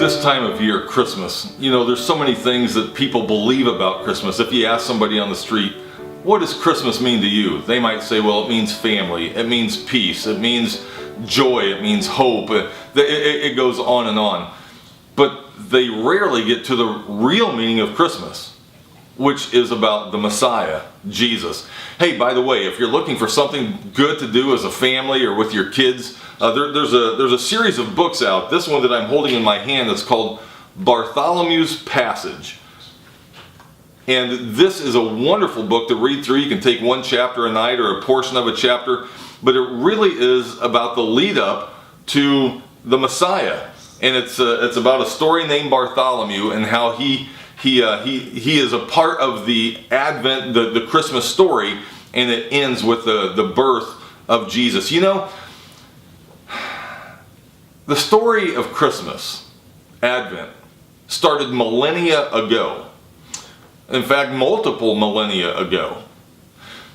This time of year, Christmas, there's so many things that people believe about Christmas. If you ask somebody on the street, what does Christmas mean to you? They might say, well, it means family, it means peace, it means joy, it means hope. It goes on and on. But they rarely get to the real meaning of Christmas, which is about the Messiah, Jesus. Hey, by the way, if you're looking for something good to do as a family or with your kids, there's a series of books out. This one that I'm holding in my hand is called Bartholomew's Passage. And this is a wonderful book to read through. You can take one chapter a night or a portion of a chapter, but it really is about the lead up to the Messiah. And it's about a story named Bartholomew and how he is a part of the Advent, the Christmas story, and it ends with the birth of Jesus. The story of Christmas, Advent, started millennia ago. In fact, multiple millennia ago.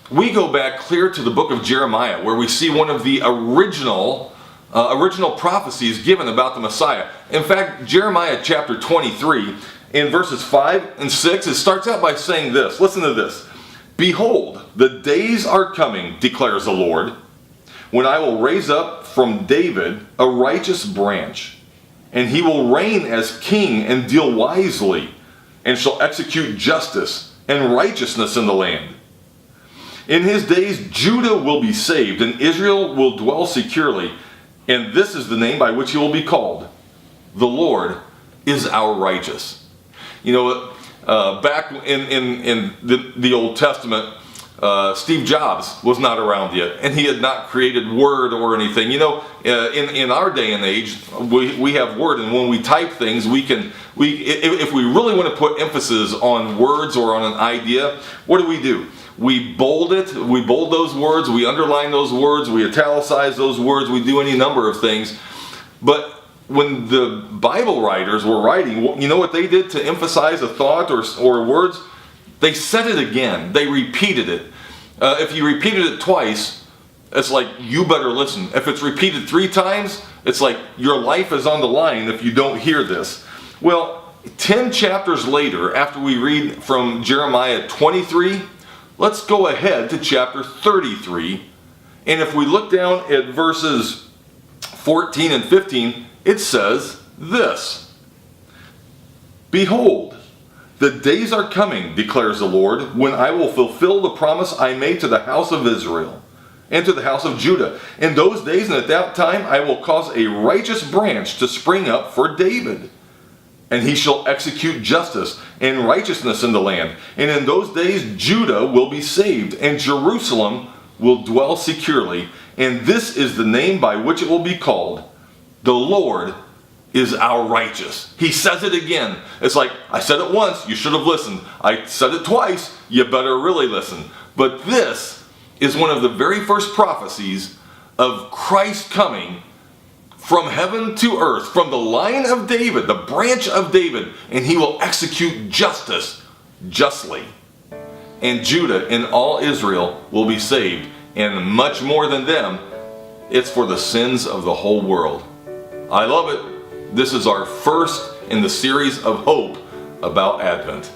We go back clear to the book of Jeremiah, where we see one of the original prophecies given about the Messiah. In fact, Jeremiah chapter 23, in verses 5 and 6, it starts out by saying this. Listen to this. Behold, the days are coming, declares the Lord, when I will raise up from David a righteous branch, and he will reign as king and deal wisely, and shall execute justice and righteousness in the land. In his days Judah will be saved, and Israel will dwell securely, and this is the name by which he will be called. The Lord is our righteous. Back in the Old Testament, Steve Jobs was not around yet, and he had not created Word or anything. In our day and age, we have Word, and when we type things, if we really want to put emphasis on words or on an idea, what do? We bold it, we bold those words, we underline those words, we italicize those words, we do any number of things. But when the Bible writers were writing, you know what they did to emphasize a thought or words? They said it again. They repeated it. If you repeated it twice, it's like, you better listen. If it's repeated 3 times, it's like your life is on the line if you don't hear this. Well, 10 chapters later, after we read from Jeremiah 23, let's go ahead to chapter 33. And if we look down at verses 14 and 15, it says this. Behold, the days are coming, declares the Lord, when I will fulfill the promise I made to the house of Israel and to the house of Judah. In those days and at that time I will cause a righteous branch to spring up for David, and he shall execute justice and righteousness in the land. And in those days Judah will be saved, and Jerusalem will dwell securely. And this is the name by which it will be called. The Lord is our righteous. He says it again. It's like, I said it once, you should have listened. I said it twice, you better really listen. But this is one of the very first prophecies of Christ coming from heaven to earth, from the line of David, the branch of David, and he will execute justice justly. And Judah and all Israel will be saved, and much more than them, it's for the sins of the whole world. I love it. This is our first in the series of hope about Advent.